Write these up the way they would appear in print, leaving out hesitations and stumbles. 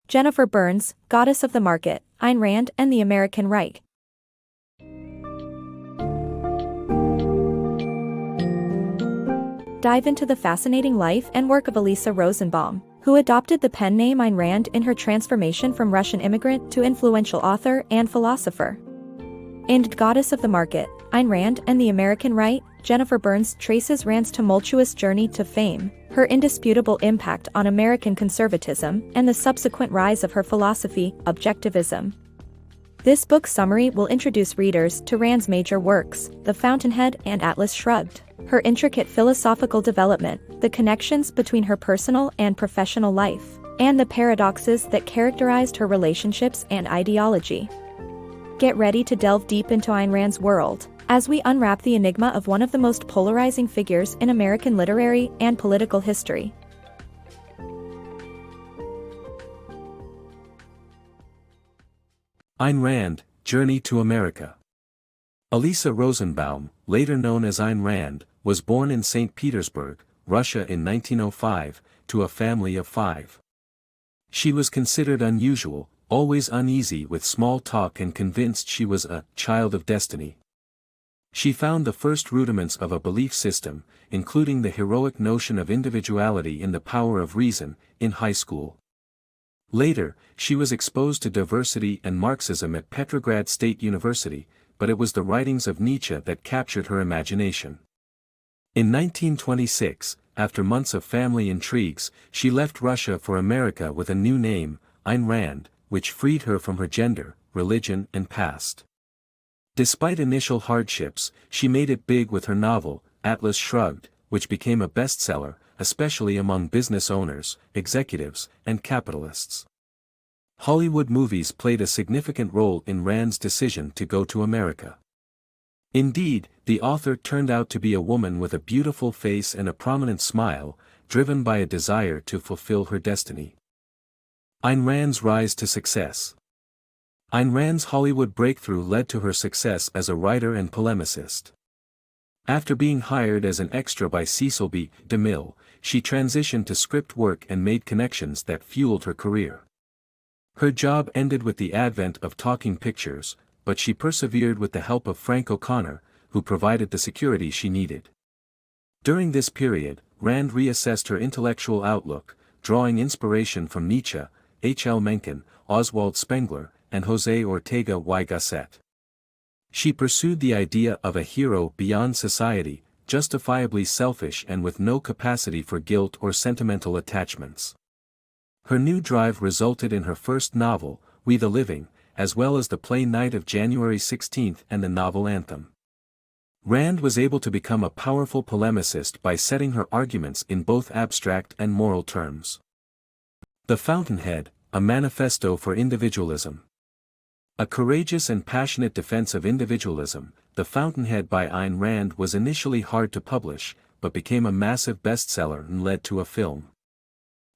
Jennifer Burns, Goddess of the Market, Ayn Rand and the American Right. Dive into the fascinating life and work of Elisa Rosenbaum, who adopted the pen name Ayn Rand in her transformation from Russian immigrant to influential author and philosopher. In Goddess of the Market, Ayn Rand and the American Right, Jennifer Burns traces Rand's tumultuous journey to fame, her indisputable impact on American conservatism, and the subsequent rise of her philosophy, Objectivism. This book summary will introduce readers to Rand's major works, The Fountainhead and Atlas Shrugged, her intricate philosophical development, the connections between her personal and professional life, and the paradoxes that characterized her relationships and ideology. Get ready to delve deep into Ayn Rand's world, as we unwrap the enigma of one of the most polarizing figures in American literary and political history. Ayn Rand, Journey to America. Elisa Rosenbaum, later known as Ayn Rand, was born in St. Petersburg, Russia in 1905, to a family of 5. She was considered unusual, always uneasy with small talk and convinced she was a child of destiny. She found the first rudiments of a belief system, including the heroic notion of individuality in the power of reason, in high school. Later, she was exposed to diversity and Marxism at Petrograd State University, but it was the writings of Nietzsche that captured her imagination. In 1926, after months of family intrigues, she left Russia for America with a new name, Ayn Rand, which freed her from her gender, religion and past. Despite initial hardships, she made it big with her novel, Atlas Shrugged, which became a bestseller, especially among business owners, executives, and capitalists. Hollywood movies played a significant role in Rand's decision to go to America. Indeed, the author turned out to be a woman with a beautiful face and a prominent smile, driven by a desire to fulfill her destiny. Ayn Rand's rise to success. Ayn Rand's Hollywood breakthrough led to her success as a writer and polemicist. After being hired as an extra by Cecil B. DeMille, she transitioned to script work and made connections that fueled her career. Her job ended with the advent of talking pictures, but she persevered with the help of Frank O'Connor, who provided the security she needed. During this period, Rand reassessed her intellectual outlook, drawing inspiration from Nietzsche, H. L. Mencken, Oswald Spengler, and José Ortega y Gasset. She pursued the idea of a hero beyond society, justifiably selfish and with no capacity for guilt or sentimental attachments. Her new drive resulted in her first novel, We the Living, as well as the play Night of January 16 and the novel Anthem. Rand was able to become a powerful polemicist by setting her arguments in both abstract and moral terms. The Fountainhead, a manifesto for individualism. A courageous and passionate defense of individualism, The Fountainhead by Ayn Rand was initially hard to publish, but became a massive bestseller and led to a film.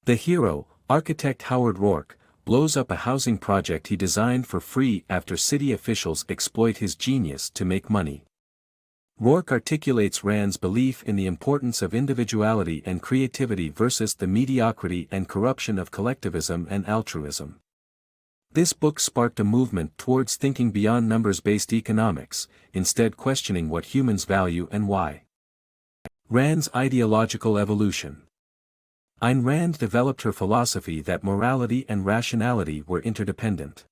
The hero, architect Howard Rourke, blows up a housing project he designed for free after city officials exploit his genius to make money. Rourke articulates Rand's belief in the importance of individuality and creativity versus the mediocrity and corruption of collectivism and altruism. This book sparked a movement towards thinking beyond numbers-based economics, instead questioning what humans value and why. Rand's ideological evolution. Ayn Rand developed her philosophy that morality and rationality were interdependent.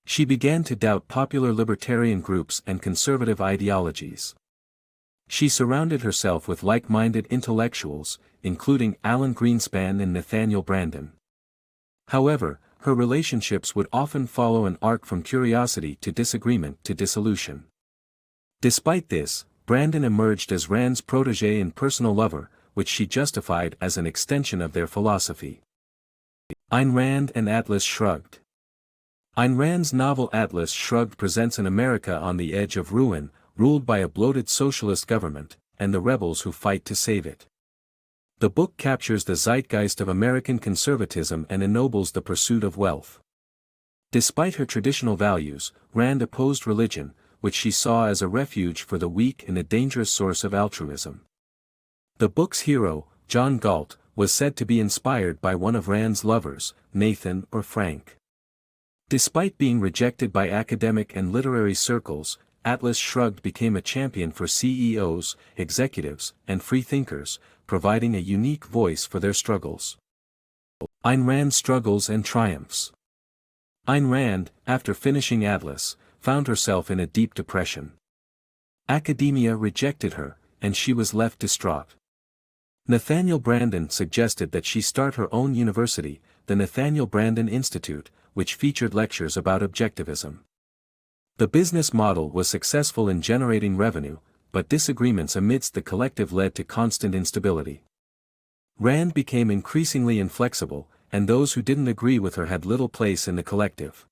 She began to doubt popular libertarian groups and conservative ideologies. She surrounded herself with like-minded intellectuals, including Alan Greenspan and Nathaniel Branden. However, her relationships would often follow an arc from curiosity to disagreement to dissolution. Despite this, Branden emerged as Rand's protégé and personal lover, which she justified as an extension of their philosophy. Ayn Rand and Atlas Shrugged. Ayn Rand's novel Atlas Shrugged presents an America on the edge of ruin, ruled by a bloated socialist government, and the rebels who fight to save it. The book captures the zeitgeist of American conservatism and ennobles the pursuit of wealth. Despite her traditional values, Rand opposed religion, which she saw as a refuge for the weak and a dangerous source of altruism. The book's hero, John Galt, was said to be inspired by one of Rand's lovers, Nathan or Frank. Despite being rejected by academic and literary circles, Atlas Shrugged became a champion for CEOs, executives, and freethinkers, providing a unique voice for their struggles. Ayn Rand's struggles and triumphs. Ayn Rand, after finishing Atlas, found herself in a deep depression. Academia rejected her, and she was left distraught. Nathaniel Branden suggested that she start her own university, the Nathaniel Branden Institute, which featured lectures about objectivism. The business model was successful in generating revenue, but disagreements amidst the collective led to constant instability. Rand became increasingly inflexible, and those who didn't agree with her had little place in the collective.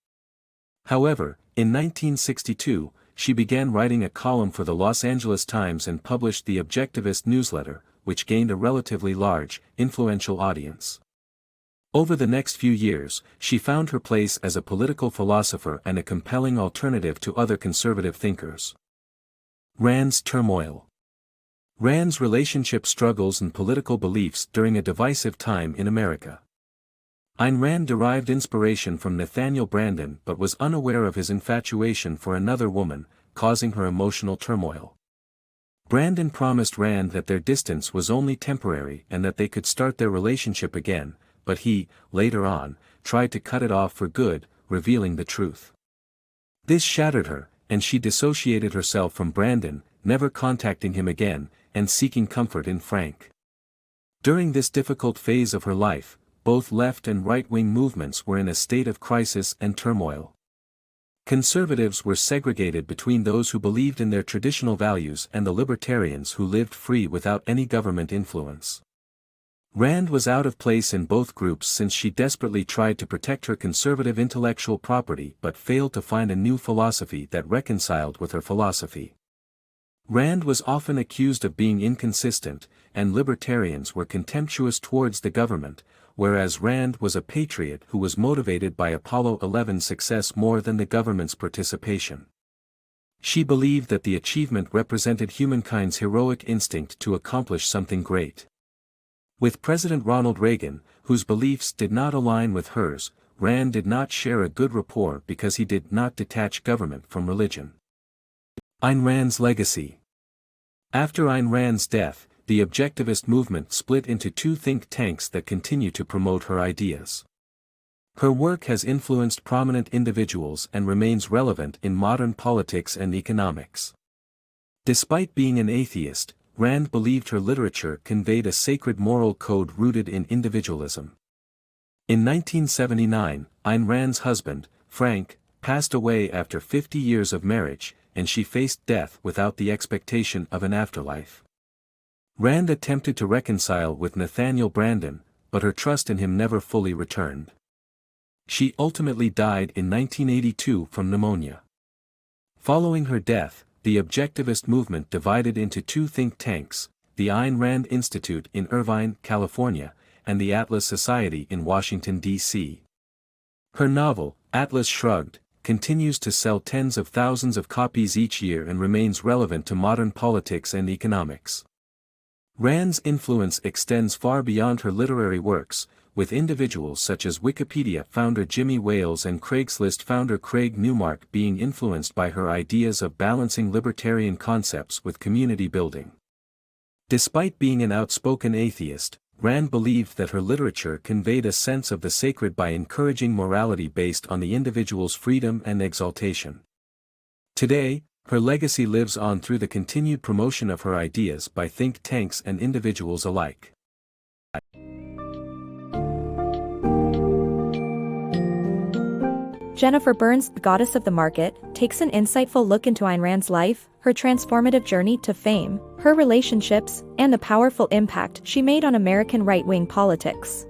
However, in 1962, she began writing a column for the Los Angeles Times and published the Objectivist newsletter, which gained a relatively large, influential audience. Over the next few years, she found her place as a political philosopher and a compelling alternative to other conservative thinkers. Rand's turmoil. Rand's relationship struggles and political beliefs during a divisive time in America. Ayn Rand derived inspiration from Nathaniel Branden but was unaware of his infatuation for another woman, causing her emotional turmoil. Branden promised Rand that their distance was only temporary and that they could start their relationship again, but he, later on, tried to cut it off for good, revealing the truth. This shattered her, and she dissociated herself from Branden, never contacting him again, and seeking comfort in Frank. During this difficult phase of her life, both left and right-wing movements were in a state of crisis and turmoil. Conservatives were segregated between those who believed in their traditional values and the libertarians who lived free without any government influence. Rand was out of place in both groups since she desperately tried to protect her conservative intellectual property but failed to find a new philosophy that reconciled with her philosophy. Rand was often accused of being inconsistent, and libertarians were contemptuous towards the government, whereas Rand was a patriot who was motivated by Apollo 11's success more than the government's participation. She believed that the achievement represented humankind's heroic instinct to accomplish something great. With President Ronald Reagan, whose beliefs did not align with hers, Rand did not share a good rapport because he did not detach government from religion. Ayn Rand's legacy. After Ayn Rand's death, the objectivist movement split into two think tanks that continue to promote her ideas. Her work has influenced prominent individuals and remains relevant in modern politics and economics. Despite being an atheist, Rand believed her literature conveyed a sacred moral code rooted in individualism. In 1979, Ayn Rand's husband, Frank, passed away after 50 years of marriage, and she faced death without the expectation of an afterlife. Rand attempted to reconcile with Nathaniel Branden, but her trust in him never fully returned. She ultimately died in 1982 from pneumonia. Following her death, the objectivist movement divided into two think tanks, the Ayn Rand Institute in Irvine, California, and the Atlas Society in Washington, D.C. Her novel, Atlas Shrugged, continues to sell tens of thousands of copies each year and remains relevant to modern politics and economics. Rand's influence extends far beyond her literary works, with individuals such as Wikipedia founder Jimmy Wales and Craigslist founder Craig Newmark being influenced by her ideas of balancing libertarian concepts with community building. Despite being an outspoken atheist, Rand believed that her literature conveyed a sense of the sacred by encouraging morality based on the individual's freedom and exaltation. Today, her legacy lives on through the continued promotion of her ideas by think tanks and individuals alike. Jennifer Burns, the Goddess of the Market, takes an insightful look into Ayn Rand's life, her transformative journey to fame, her relationships, and the powerful impact she made on American right-wing politics.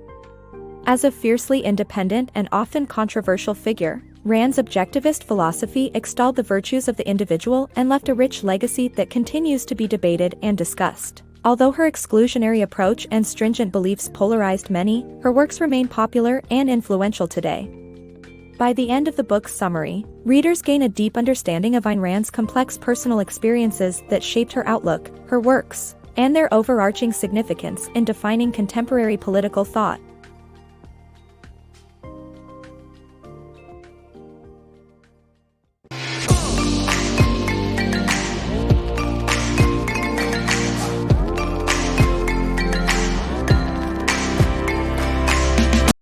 As a fiercely independent and often controversial figure, Rand's objectivist philosophy extolled the virtues of the individual and left a rich legacy that continues to be debated and discussed. Although her exclusionary approach and stringent beliefs polarized many, her works remain popular and influential today. By the end of the book's summary, readers gain a deep understanding of Ayn Rand's complex personal experiences that shaped her outlook, her works, and their overarching significance in defining contemporary political thought.